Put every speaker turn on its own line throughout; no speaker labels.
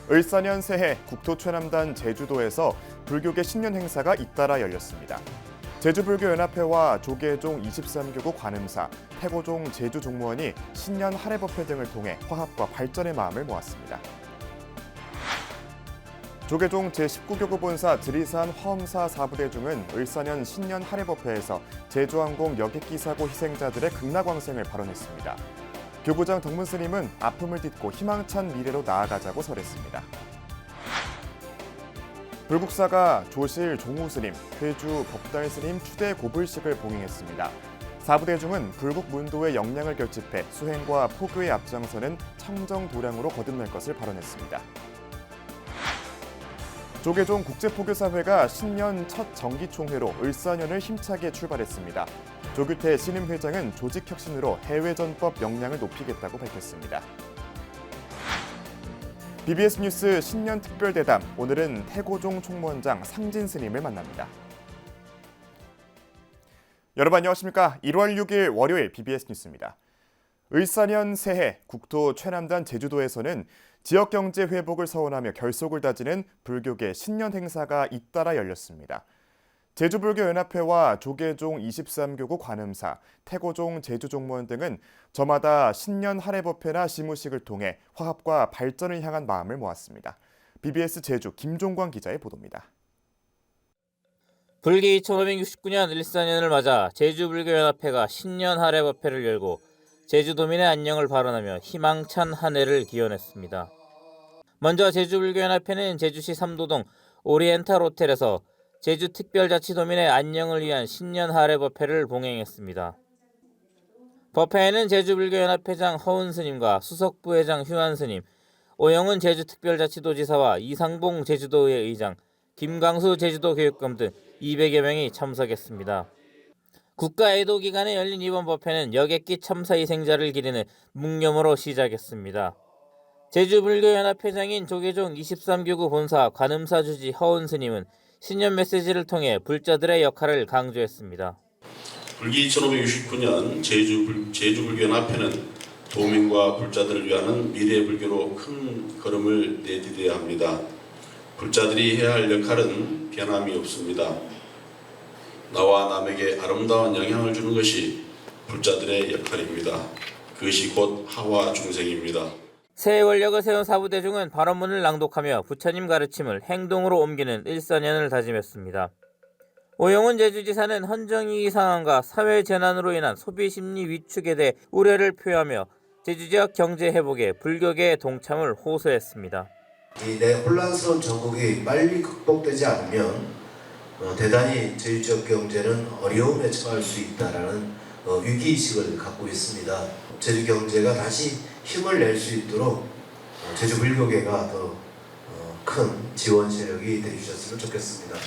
을사년 새해 국토최남단 제주도에서 불교계 신년 행사가 잇따라 열렸습니다. 제주불교연합회와 조계종 23교구 관음사, 태고종 제주종무원이 신년 할애법회 등을 통해 화합과 발전의 마음을 모았습니다. 조계종 제19교구 본사 지리산 화엄사 사부대중은 을사년 신년 할애법회에서 제주항공 여객기 사고 희생자들의 극락왕생을 발언했습니다. 교구장 덕문스님은 아픔을 딛고 희망찬 미래로 나아가자고 설했습니다. 불국사가 조실 종우스님, 회주 법달스님 추대 고불식을 봉행했습니다. 사부대중은 불국문도의 역량을 결집해 수행과 포교에 앞장서는 청정도량으로 거듭날 것을 발언했습니다. 조계종 국제포교사회가 신년 첫 정기총회로 을사년을 힘차게 출발했습니다. 조규태 신임회장은 조직혁신으로 해외전법 역량을 높이겠다고 밝혔습니다. BBS 뉴스 신년 특별대담, 오늘은 태고종 총무원장 상진 스님을 만납니다. 여러분 안녕하십니까? 1월 6일 월요일 BBS 뉴스입니다. 을사년 새해 국토 최남단 제주도에서는 지역경제 회복을 서원하며 결속을 다지는 불교계 신년 행사가 잇따라 열렸습니다. 제주불교연합회와 조계종 23교구 관음사, 태고종 제주종무원 등은 저마다 신년 할애법회나 시무식을 통해 화합과 발전을 향한 마음을 모았습니다. BBS 제주 김종광 기자의 보도입니다.
불기 1569년 을사년을 맞아 제주불교연합회가 신년 할애법회를 열고 제주도민의 안녕을 발언하며 희망찬 한 해를 기원했습니다. 먼저 제주불교연합회는 제주시 삼도동 오리엔탈 호텔에서 제주특별자치도민의 안녕을 위한 신년 할애법회를 봉행했습니다. 법회에는 제주불교연합회장 허운 스님과 수석부회장 휴한 스님, 오영은 제주특별자치도지사와 이상봉 제주도의 의장, 김강수 제주도교육감 등 200여 명이 참석했습니다. 국가애도 기간에 열린 이번 법회는 여객기 참사 희생자를 기리는 묵념으로 시작했습니다. 제주불교연합회장인 조계종 23교구 본사 관음사 주지 허운 스님은 신년 메시지를 통해 불자들의 역할을 강조했습니다.
불기 1569년 제주불교연합회는 도민과 불자들을 위한 미래 불교로 큰 걸음을 내디뎌야 합니다. 불자들이 해야 할 역할은 변함이 없습니다. 나와 남에게 아름다운 영향을 주는 것이 불자들의 역할입니다. 그것이 곧 하와 중생입니다.
새해 원력을 세운 사부대중은 발언문을 낭독하며 부처님 가르침을 행동으로 옮기는 을사년을 다짐했습니다. 오영훈 제주지사는 헌정위기 상황과 사회재난으로 인한 소비심리 위축에 대해 우려를 표하며 제주지역 경제 회복에 불교계의 동참을 호소했습니다.
내 혼란스러운 전국이 빨리 극복되지 않으면 대단히 제주지역 경제는 어려움에 처할 수 있다라는 위기의식을 갖고 있습니다. 제주 경제가 다시 힘을 낼 수 있도록 제주 불교계가 더 큰 지원 세력이 되어주셨으면 좋겠습니다.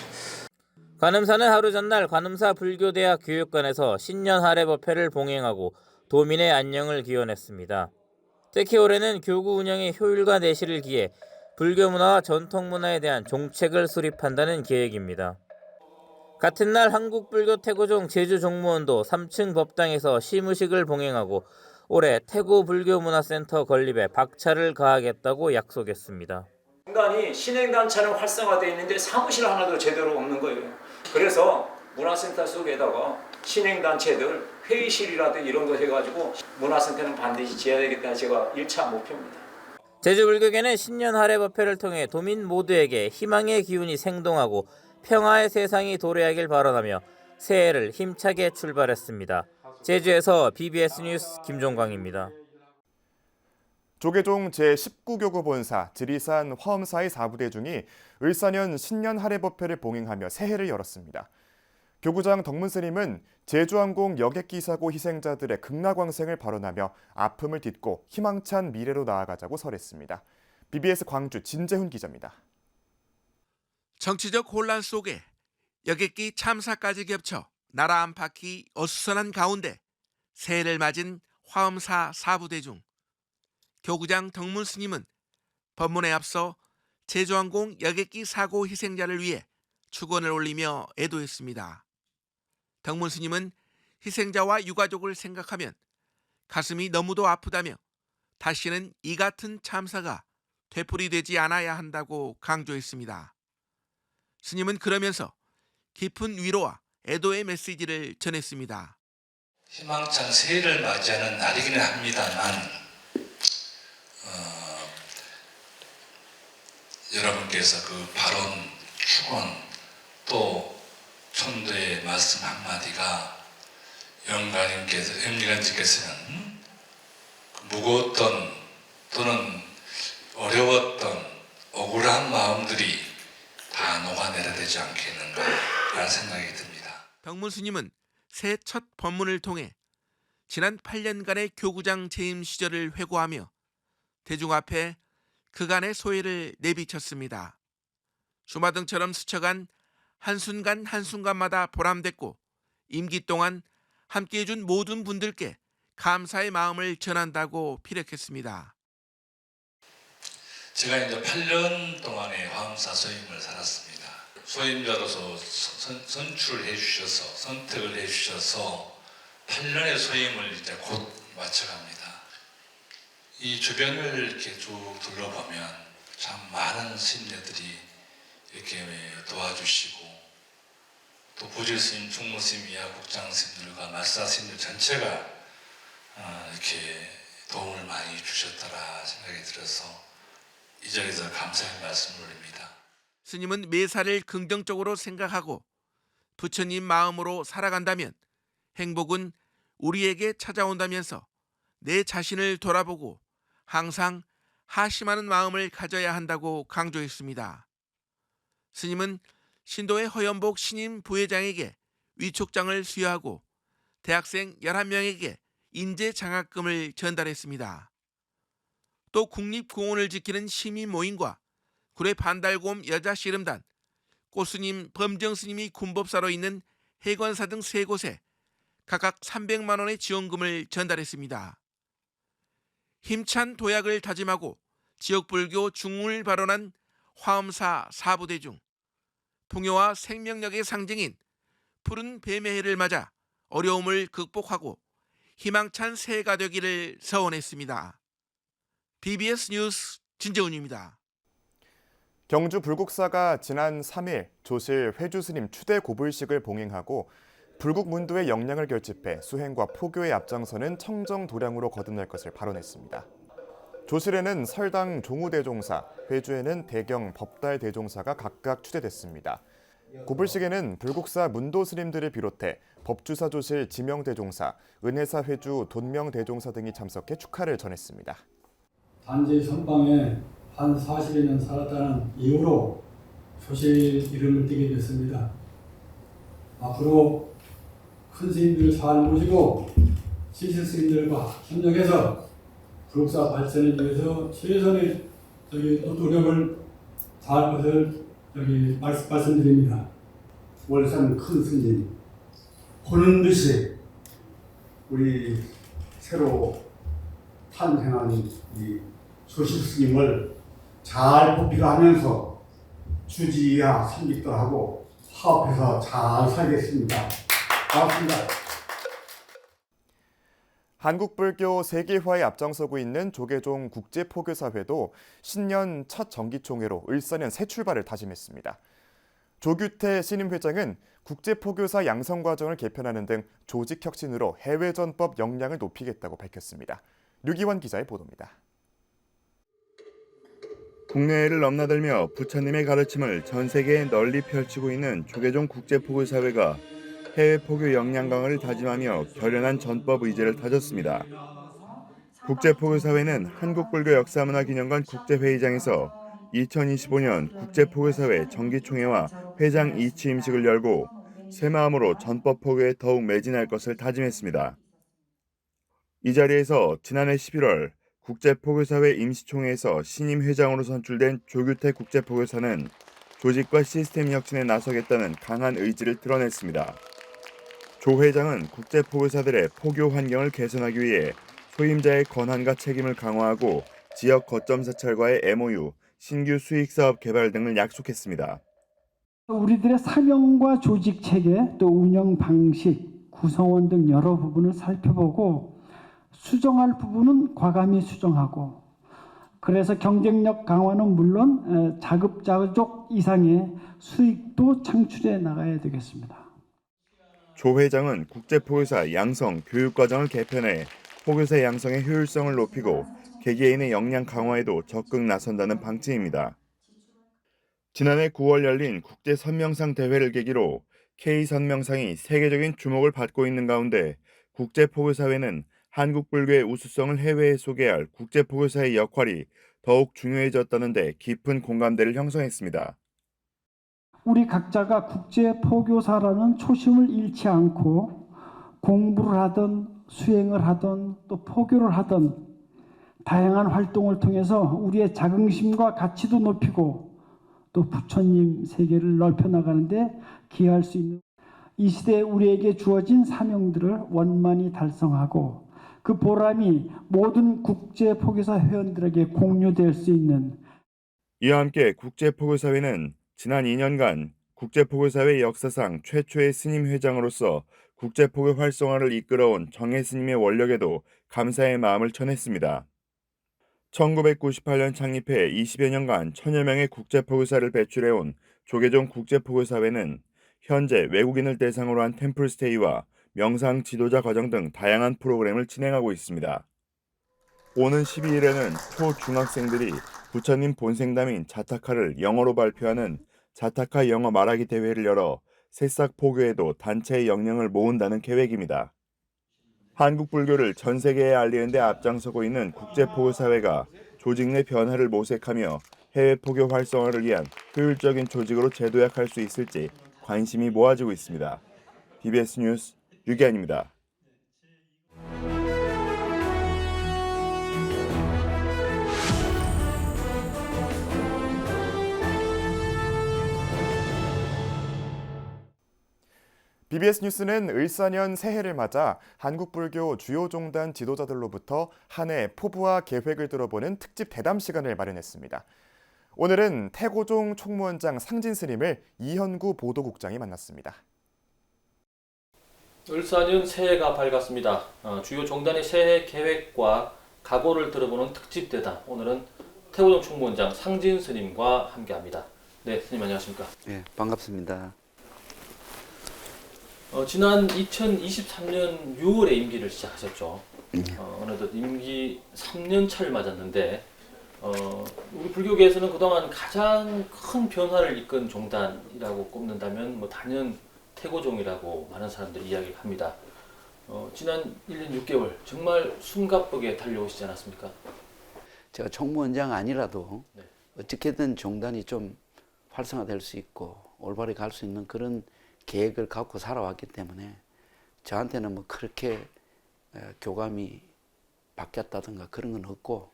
관음사는 하루 전날 관음사 불교대학 교육관에서 신년 할애법회를 봉행하고 도민의 안녕을 기원했습니다. 특히 올해는 교구 운영의 효율과 내실을 기해 불교 문화와 전통 문화에 대한 종책을 수립한다는 계획입니다. 같은 날 한국불교 태고종 제주종무원도 3층 법당에서 시무식을 봉행하고 올해 태고불교문화센터 건립에 박차를 가하겠다고 약속했습니다.
인간이 신행단체는 활성화되어 있는데 사무실 하나도 제대로 없는 거예요. 그래서 문화센터 속에다가 신행단체들 회의실이라든지 이런 거 해가지고 문화센터는 반드시 지어야 되겠다 제가 1차 목표입니다.
제주불교계는 신년 할애법회를 통해 도민 모두에게 희망의 기운이 생동하고 평화의 세상이 도래하길 바라며 새해를 힘차게 출발했습니다. 제주에서 BBS 뉴스 김종광입니다.
조계종 제19교구 본사 지리산 화엄사의 사부대중이 을사년 신년 할애법회를 봉행하며 새해를 열었습니다. 교구장 덕문스님은 제주항공 여객기 사고 희생자들의 극락왕생을 발언하며 아픔을 딛고 희망찬 미래로 나아가자고 설했습니다. BBS 광주 진재훈 기자입니다.
정치적 혼란 속에 여객기 참사까지 겹쳐 나라 안팎이 어수선한 가운데 새해를 맞은 화엄사 사부대중. 교구장 덕문 스님은 법문에 앞서 제주항공 여객기 사고 희생자를 위해 축원을 올리며 애도했습니다. 덕문 스님은 희생자와 유가족을 생각하면 가슴이 너무도 아프다며 다시는 이 같은 참사가 되풀이되지 않아야 한다고 강조했습니다. 스님은 그러면서 깊은 위로와 애도의 메시지를 전했습니다.
희망찬 새해를 맞이하는 날이기는 합니다만 여러분께서 그 발언, 축원 또 촌도의 말씀 한마디가 영감님께서는 무거웠던 또는 어려웠던 억울한 마음들이 다 녹아내려야 되지 않겠는가라는 생각이 듭니다.
덕문 스님은 새해 첫 법문을 통해 지난 8년간의 교구장 재임 시절을 회고하며 대중 앞에 그간의 소회를 내비쳤습니다. 주마등처럼 스쳐간 한순간 한순간마다 보람됐고 임기 동안 함께해 준 모든 분들께 감사의 마음을 전한다고 피력했습니다.
제가 이제 8년 동안의 화엄사 소임을 살았습니다. 소임자로서 선출을 해주셔서 선택을 해주셔서 8년의 소임을 이제 곧 마쳐갑니다. 이 주변을 이렇게 쭉 둘러보면 참 많은 스님들이 이렇게 도와주시고 또 부지스님, 충무스님, 이하 국장스님들과 말사스님들 전체가 이렇게 도움을 많이 주셨더라 생각이 들어서 이 자리에서 감사의 말씀을 올립니다.
스님은 매사를 긍정적으로 생각하고 부처님 마음으로 살아간다면 행복은 우리에게 찾아온다면서 내 자신을 돌아보고 항상 하심하는 마음을 가져야 한다고 강조했습니다. 스님은 신도의 허연복 신임 부회장에게 위촉장을 수여하고 대학생 11명에게 인재장학금을 전달했습니다. 또 국립공원을 지키는 시민 모임과 구례 반달곰 여자씨름단, 꽃스님 범정스님이 군법사로 있는 해관사 등 3곳에 각각 300만 원의 지원금을 전달했습니다. 힘찬 도약을 다짐하고 지역불교 중흥을 발언한 화엄사 사부대 중 풍요와 생명력의 상징인 푸른 뱀의 해를 맞아 어려움을 극복하고 희망찬 새해가 되기를 서원했습니다. BBS 뉴스 진재훈입니다.
경주 불국사가 지난 3일 조실 회주스님 추대 고불식을 봉행하고 불국문도의 역량을 결집해 수행과 포교에 앞장서는 청정도량으로 거듭날 것을 발언했습니다. 조실에는 설당 종우대종사, 회주에는 대경 법달대종사가 각각 추대됐습니다. 고불식에는 불국사 문도스님들을 비롯해 법주사 조실 지명대종사, 은혜사 회주 돈명대종사 등이 참석해 축하를 전했습니다.
단지 선방에 한 40여 년 살았다는 이유로 조실 이름을 띠게 됐습니다. 앞으로 큰 스님들을 잘 모시고 시실 스님들과 협력해서 불국사 발전을 위해서 최선의 노력을 다할 것을 말씀드립니다.
월산 큰 스님 보는 듯이 우리 새로 탄생한 이 조실 스님을 잘 보필하면서 주지야 삼직도 하고 화합해서 잘 살겠습니다. 고맙습니다.
한국불교 세계화에 앞장서고 있는 조계종 국제포교사회도 신년 첫 정기총회로 을사년 새 출발을 다짐했습니다. 조규태 신임회장은 국제포교사 양성과정을 개편하는 등 조직혁신으로 해외전법 역량을 높이겠다고 밝혔습니다. 류기원 기자의 보도입니다.
국내외를 넘나들며 부처님의 가르침을 전 세계에 널리 펼치고 있는 조계종 국제포교사회가 해외 포교 역량 강화를 다짐하며 결연한 전법 의제를 다졌습니다. 국제포교사회는 한국불교역사문화기념관 국제회의장에서 2025년 국제포교사회 정기총회와 회장 이취임식을 열고 새마음으로 전법 포교에 더욱 매진할 것을 다짐했습니다. 이 자리에서 지난해 11월 국제포교사회 임시총회에서 신임 회장으로 선출된 조규태 국제포교사는 조직과 시스템 혁신에 나서겠다는 강한 의지를 드러냈습니다. 조 회장은 국제포교사들의 포교 환경을 개선하기 위해 소임자의 권한과 책임을 강화하고 지역 거점 사찰과의 MOU, 신규 수익사업 개발 등을 약속했습니다.
우리들의 사명과 조직 체계, 또 운영 방식, 구성원 등 여러 부분을 살펴보고 수정할 부분은 과감히 수정하고 그래서 경쟁력 강화는 물론 자급자족 이상의 수익도 창출해 나가야 되겠습니다.
조 회장은 국제포교사 양성 교육과정을 개편해 포교사 양성의 효율성을 높이고 개개인의 역량 강화에도 적극 나선다는 방침입니다. 지난해 9월 열린 국제선명상 대회를 계기로 K선명상이 세계적인 주목을 받고 있는 가운데 국제포교사회는 한국 불교의 우수성을 해외에 소개할 국제포교사의 역할이 더욱 중요해졌다는 데 깊은 공감대를 형성했습니다.
우리 각자가 국제포교사라는 초심을 잃지 않고 공부를 하든 수행을 하든 또 포교를 하든 다양한 활동을 통해서 우리의 자긍심과 가치도 높이고 또 부처님 세계를 넓혀나가는데 기여할 수 있는 이 시대에 우리에게 주어진 사명들을 원만히 달성하고 그 보람이 모든 국제포교사 회원들에게 공유될 수 있는
이와 함께 국제포교사회는 지난 2년간 국제포교사회 역사상 최초의 스님 회장으로서 국제포교 활성화를 이끌어온 정해 스님의 원력에도 감사의 마음을 전했습니다. 1998년 창립해 20여 년간 1000여 명의 국제포교사를 배출해온 조계종 국제포교사회는 현재 외국인을 대상으로 한 템플스테이와 명상 지도자 과정 등 다양한 프로그램을 진행하고 있습니다. 오는 12일에는 초중학생들이 부처님 본생담인 자타카를 영어로 발표하는 자타카 영어 말하기 대회를 열어 새싹 포교에도 단체의 역량을 모은다는 계획입니다. 한국 불교를 전 세계에 알리는 데 앞장서고 있는 국제포교사회가 조직 내 변화를 모색하며 해외 포교 활성화를 위한 효율적인 조직으로 재도약할 수 있을지 관심이 모아지고 있습니다. BBS 뉴스 유기환입니다.
BBS 뉴스는 을사년 새해를 맞아 한국불교 주요 종단 지도자들로부터 한 해 포부와 계획을 들어보는 특집 대담 시간을 마련했습니다. 오늘은 태고종 총무원장 상진 스님을 이현구 보도국장이 만났습니다.
을사년 새해가 밝았습니다. 주요 종단의 새해 계획과 각오를 들어보는 특집 대담. 오늘은 태고종 총무원장 상진 스님과 함께합니다. 네, 스님 안녕하십니까?
네, 반갑습니다.
지난 2023년 6월에 임기를 시작하셨죠. 어느덧 임기 3년 차를 맞았는데 우리 불교계에서는 그동안 가장 큰 변화를 이끈 종단이라고 꼽는다면 단연 태고종이라고 많은 사람들이 이야기합니다. 지난 1년 6개월 정말 숨가쁘게 달려오시지 않았습니까?
제가 총무원장 아니라도 어떻게든 종단이 좀 활성화될 수 있고 올바르게 갈 수 있는 그런 계획을 갖고 살아왔기 때문에 저한테는 뭐 그렇게 교감이 바뀌었다든가 그런 건 없고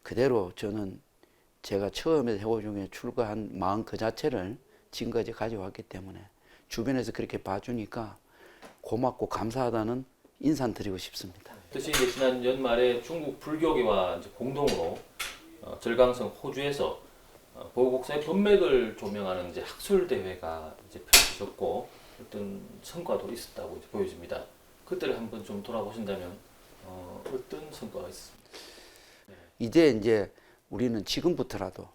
그대로 저는 제가 처음에 태고종에 출가한 마음 그 자체를 지금까지 가져왔기 때문에 주변에서 그렇게 봐주니까 고맙고 감사하다는 인사를 드리고 싶습니다.
특히 이제 지난 연말에 중국 불교계와 이제 공동으로 절강성 호주에서 보국사의 법맥을 조명하는 이제 학술 대회가 이제 펼쳐졌고 어떤 성과도 있었다고 이제 보여집니다. 그때를 한번 좀 돌아보신다면 어떤 성과가 있습니까?
이제 우리는 지금부터라도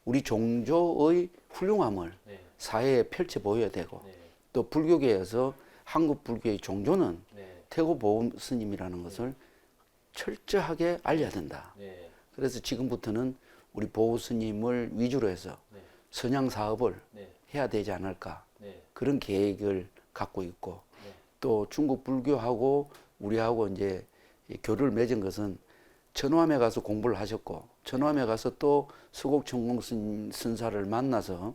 우리 종조의 훌륭함을 사회에 펼쳐 보여야 되고 또 불교계에서 한국 불교의 종조는 태고 보호 스님이라는 것을 철저하게 알려야 된다. 그래서 지금부터는 우리 보호 스님을 위주로 해서 선양 사업을 해야 되지 않을까 그런 계획을 갖고 있고 또 중국 불교하고 우리하고 이제 교류를 맺은 것은 천호암에 가서 공부를 하셨고 천호암에 가서 또 수곡천공 선사를 만나서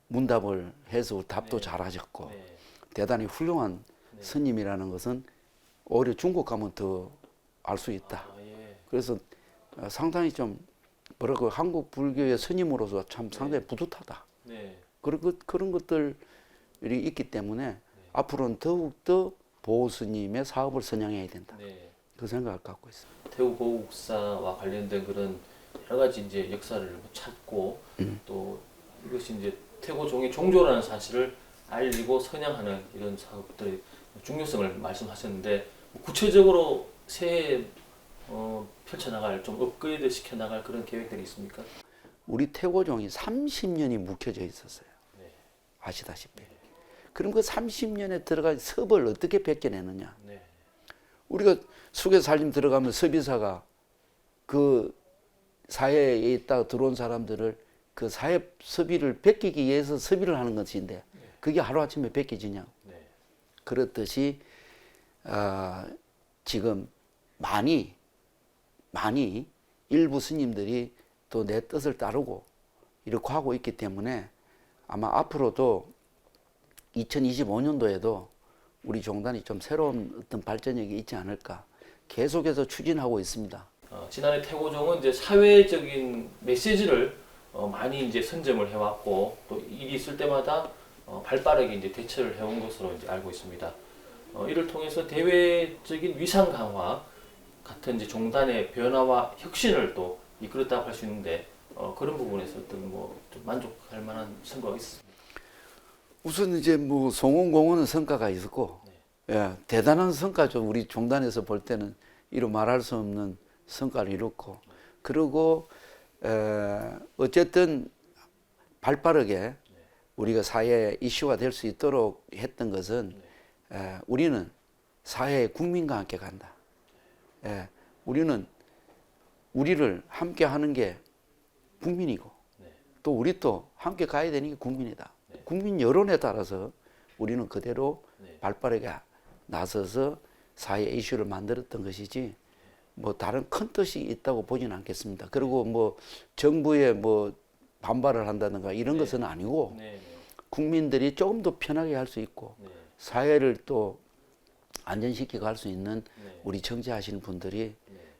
문답을 해서 답도 잘하셨고 대단히 훌륭한 스님이라는 것은 오히려 중국 가면 더 알 수 있다. 그래서 상당히 좀 뭐라고 한국 불교의 스님으로서 참 상당히 뿌듯하다. 그런 것들이 있기 때문에 앞으로는 더욱더 보호 스님의 사업을 선양해야 된다. 그 생각을 갖고 있습니다.
태국 보국사와 관련된 그런 여러 가지 이제 역사를 찾고 또 이것이 이제 태고종의 종조라는 사실을 알리고 선양하는 이런 사업들의 중요성을 말씀하셨는데 구체적으로 새해 펼쳐나갈, 좀 업그레이드 시켜나갈 그런 계획들이 있습니까?
우리 태고종이 30년이 묵혀져 있었어요.
네.
아시다시피. 그럼 그 30년에 들어간 섭을 어떻게 벗겨내느냐.
네.
우리가 수개살림 들어가면 섭이사가 그 사회에 있다가 들어온 사람들을 그 사회 섭의를 벗기기 위해서 섭의를 하는 것인데 그게 하루아침에 벗겨지냐고.
네.
그렇듯이 지금 많이 일부 스님들이 또 내 뜻을 따르고 이렇게 하고 있기 때문에 아마 앞으로도 2025년도에도 우리 종단이 좀 새로운 어떤 발전력이 있지 않을까 계속해서 추진하고 있습니다.
지난해 태고종은 이제 사회적인 메시지를 많이 이제 선점을 해왔고 또 일이 있을 때마다 발빠르게 이제 대처를 해온 것으로 이제 알고 있습니다. 이를 통해서 대외적인 위상 강화 같은 이제 종단의 변화와 혁신을 또 이끌었다고 할 수 있는데 그런 부분에서 어떤 좀 만족할 만한 성과가 있습니다.
우선 이제 뭐 송원공원은 성과가 있었고, 예, 대단한 성과죠. 우리 종단에서 볼 때는 이루 말할 수 없는 성과를 이뤘고, 그리고 어쨌든 발빠르게 우리가 사회 이슈가 될 수 있도록 했던 것은 우리는 사회의 국민과 함께 간다. 예, 우리를 함께 하는 게 국민이고 또 우리 또 함께 가야 되는 게 국민이다. 국민 여론에 따라서 우리는 그대로 발빠르게 나서서 사회 이슈를 만들었던 것이지 뭐 다른 큰 뜻이 있다고 보지는 않겠습니다. 그리고 뭐 정부에 뭐 반발을 한다든가 이런 것은 아니고 국민들이 조금 더 편하게 할 수 있고 사회를 또 안전시키고 할 수 있는 우리 정치하시는 분들이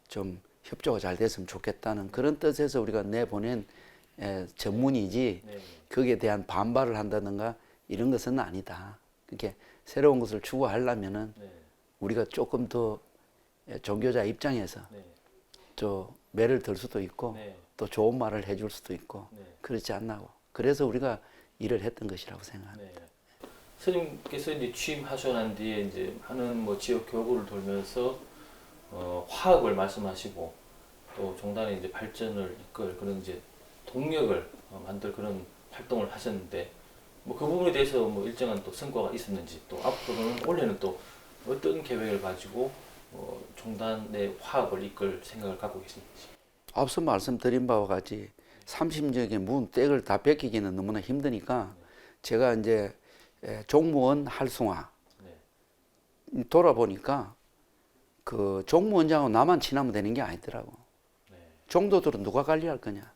좀 협조가 잘 됐으면 좋겠다는 그런 뜻에서 우리가 내보낸 전문이지 거기에 대한 반발을 한다든가 이런 것은 아니다. 그렇게 새로운 것을 추구하려면은 우리가 조금 더 종교자 입장에서 또 매를 들 수도 있고 또 좋은 말을 해줄 수도 있고 그렇지 않나고 그래서 우리가 일을 했던 것이라고 생각합니다.
스님께서 이제 취임하셔 난 뒤에 이제 하는 뭐 지역 교구를 돌면서 화합을 말씀하시고 또 종단의 이제 발전을 이끌 그런 이제 동력을 만들 그런 활동을 하셨는데 뭐 그 부분에 대해서 뭐 일정한 또 성과가 있었는지 또 앞으로는 올해는 또 어떤 계획을 가지고 종단의 화합을 이끌 생각을 갖고 계신지.
앞서 말씀드린 바와 같이 30년의 문 댁을 다 뺏기기는 너무나 힘드니까 제가 이제 종무원 활성화 돌아보니까 그 종무원장하고 나만 친하면 되는 게 아니더라고. 종도들은 누가 관리할 거냐.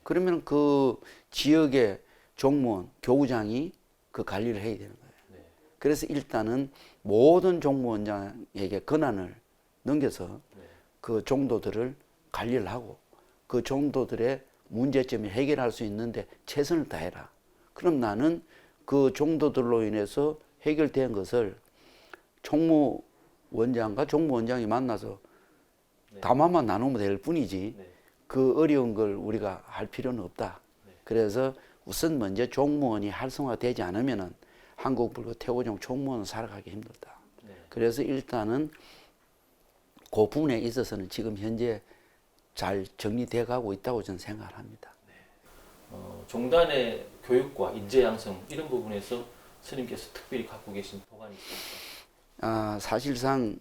그러면 그 지역의 종무원, 교구장이 그 관리를 해야 되는 거예요. 그래서 일단은 모든 종무원장에게 권한을 넘겨서 그 종도들을 관리를 하고 그 종도들의 문제점을 해결할 수 있는데 최선을 다해라. 그럼 나는 그 종도들로 인해서 해결된 것을 총무원장과 종무원장이 만나서 담화만 나누면 될 뿐이지 그 어려운 걸 우리가 할 필요는 없다. 그래서 우선 먼저 종무원이 활성화되지 않으면은 한국 불교 태고종 종무원은 살아가기 힘들다. 그래서 일단은 그 부분에 있어서는 지금 현재 잘 정리돼 가고 있다고 저는 생각을 합니다.
종단의 교육과 인재 양성 이런 부분에서 스님께서 특별히 갖고 계신 보관이 있습니까?
사실상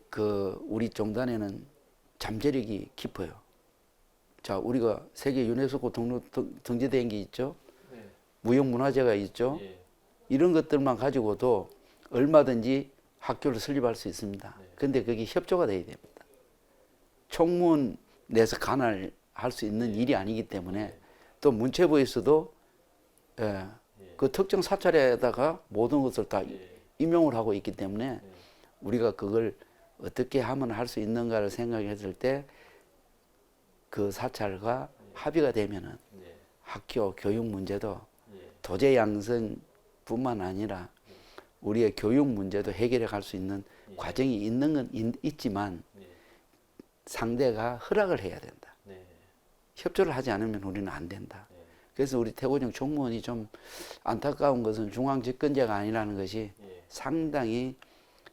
그 우리 종단에는 잠재력이 깊어요. 자, 우리가 세계 유네스코 등재된 게 있죠. 무형문화재가 있죠. 이런 것들만 가지고도 얼마든지 학교를 설립할 수 있습니다. 그런데 그게 협조가 돼야 됩니다. 총무원 내에서 관할할 수 있는 일이 아니기 때문에 또 문체부에서도 그 특정 사찰에다가 모든 것을 다 임용을 하고 있기 때문에 우리가 그걸 어떻게 하면 할 수 있는가를 생각했을 때 그 사찰과 합의가 되면은 학교 교육 문제도 도제 양성뿐만 아니라 우리의 교육 문제도 해결해 갈 수 있는 과정이 있는 건 있지만 상대가 허락을 해야 된다. 협조를 하지 않으면 우리는 안 된다. 그래서 우리 태고종 총무원이 좀 안타까운 것은 중앙집권제가 아니라는 것이 상당히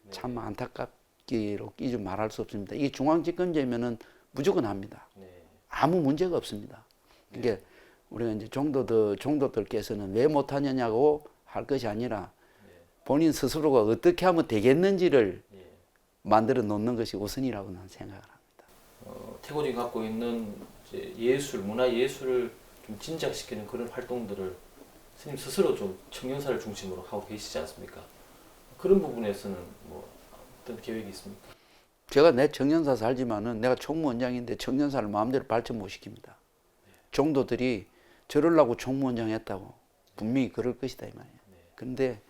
참 안타깝게 끼로 끼지 말할 수 없습니다. 이게 중앙집권제면은 무조건 합니다. 아무 문제가 없습니다. 이게 우리가 이제 종도들께서는 왜 못하느냐고 할 것이 아니라 본인 스스로가 어떻게 하면 되겠는지를 만들어 놓는 것이 우선이라고 나는 생각을 합니다.
태고진이 갖고 있는 이제 예술, 문화 예술을 좀 진작시키는 그런 활동들을 스님 스스로 좀 청년사를 중심으로 하고 계시지 않습니까? 그런 부분에서는 뭐 어떤 계획이 있습니까?
제가 내 청년사 살지만은 내가 총무원장인데 청년사를 마음대로 발전 못 시킵니다. 종도들이 저러려고 총무원장 했다고 분명히 그럴 것이다 이 말이에요. 그런데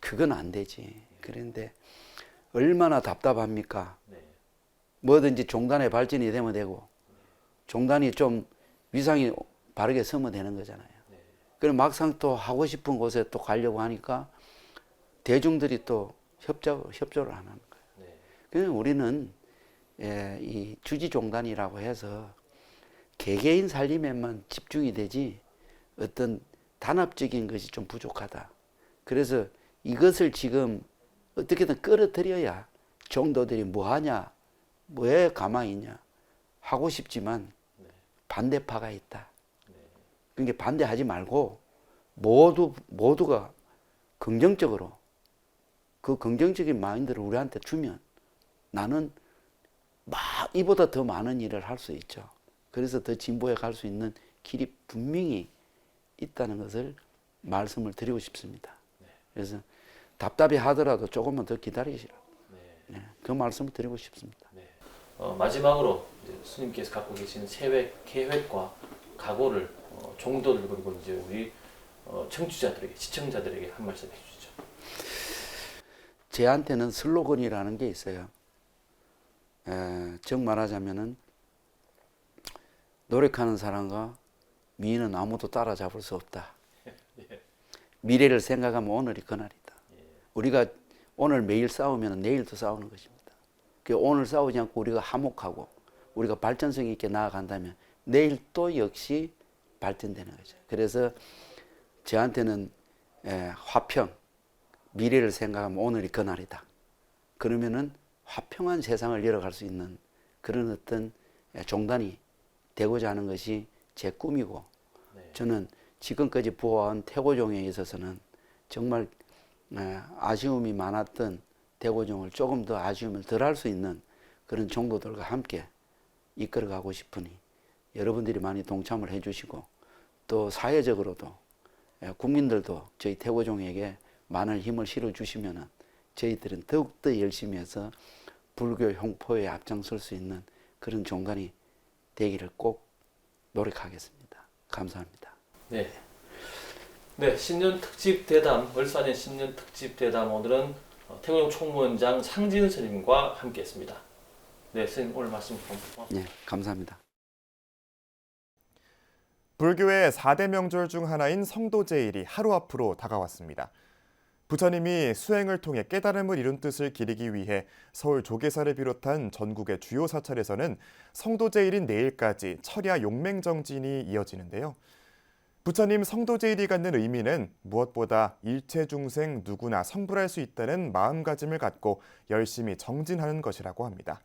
그건 안 되지. 그런데 얼마나 답답합니까? 뭐든지 종단의 발전이 되면 되고 종단이 좀 위상이 바르게 서면 되는 거잖아요. 그럼 막상 또 하고 싶은 곳에 또 가려고 하니까 대중들이 또 협조를 안 하는 거예요. 그래서 우리는 이 주지종단이라고 해서 개개인 살림에만 집중이 되지 어떤 단합적인 것이 좀 부족하다. 그래서 이것을 지금 어떻게든 끌어들여야 종도들이 뭐하냐, 뭐에 가만히 있냐 하고 싶지만 반대파가 있다. 그러니까 반대하지 말고 모두가 긍정적으로 그 긍정적인 마인드를 우리한테 주면 나는 이보다 더 많은 일을 할 수 있죠. 그래서 더 진보해 갈 수 있는 길이 분명히 있다는 것을 말씀을 드리고 싶습니다. 그래서 답답해 하더라도 조금만 더 기다리시라고 그 말씀을 드리고 싶습니다.
마지막으로 이제 스님께서 갖고 계시는 계획과 각오를 종도들 그리고 이제 우리 청취자들에게 시청자들에게 한 말씀 해주시죠.
제한테는 슬로건이라는 게 있어요. 즉 말하자면은 노력하는 사람과 미인은 아무도 따라잡을 수 없다. 미래를 생각하면 오늘이 그날이다. 우리가 오늘 매일 싸우면 내일도 싸우는 것입니다. 오늘 싸우지 않고 우리가 화목하고 우리가 발전성 있게 나아간다면 내일 또 역시 발전되는 거죠. 그래서 저한테는 화평, 미래를 생각하면 오늘이 그날이다. 그러면은 화평한 세상을 열어갈 수 있는 그런 어떤 종단이 되고자 하는 것이 제 꿈이고 저는 지금까지 부어온 태고종에 있어서는 정말 아쉬움이 많았던 태고종을 조금 더 아쉬움을 덜 할 수 있는 그런 종도들과 함께 이끌어가고 싶으니 여러분들이 많이 동참을 해주시고 또 사회적으로도 국민들도 저희 태고종에게 많은 힘을 실어주시면 저희들은 더욱더 열심히 해서 불교 홍포에 앞장설 수 있는 그런 종단이 되기를 꼭 노력하겠습니다. 감사합니다.
네, 신년 특집 대담, 을사년 신년 특집 대담 오늘은 태고종 총무원장 상진 스님과 함께했습니다. 네, 스님 오늘 말씀 고맙습니다.
네, 감사합니다.
불교의 4대 명절 중 하나인 성도제일이 하루 앞으로 다가왔습니다. 부처님이 수행을 통해 깨달음을 이룬 뜻을 기리기 위해 서울 조계사를 비롯한 전국의 주요 사찰에서는 성도제일인 내일까지 철야 용맹정진이 이어지는데요. 부처님 성도제일이 갖는 의미는 무엇보다 일체 중생 누구나 성불할 수 있다는 마음가짐을 갖고 열심히 정진하는 것이라고 합니다.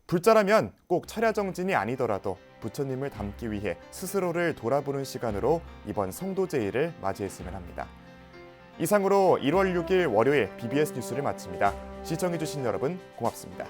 불자라면 꼭 철야정진이 아니더라도 부처님을 닮기 위해 스스로를 돌아보는 시간으로 이번 성도제일을 맞이했으면 합니다. 이상으로 1월 6일 월요일 BBS 뉴스를 마칩니다. 시청해주신 여러분 고맙습니다.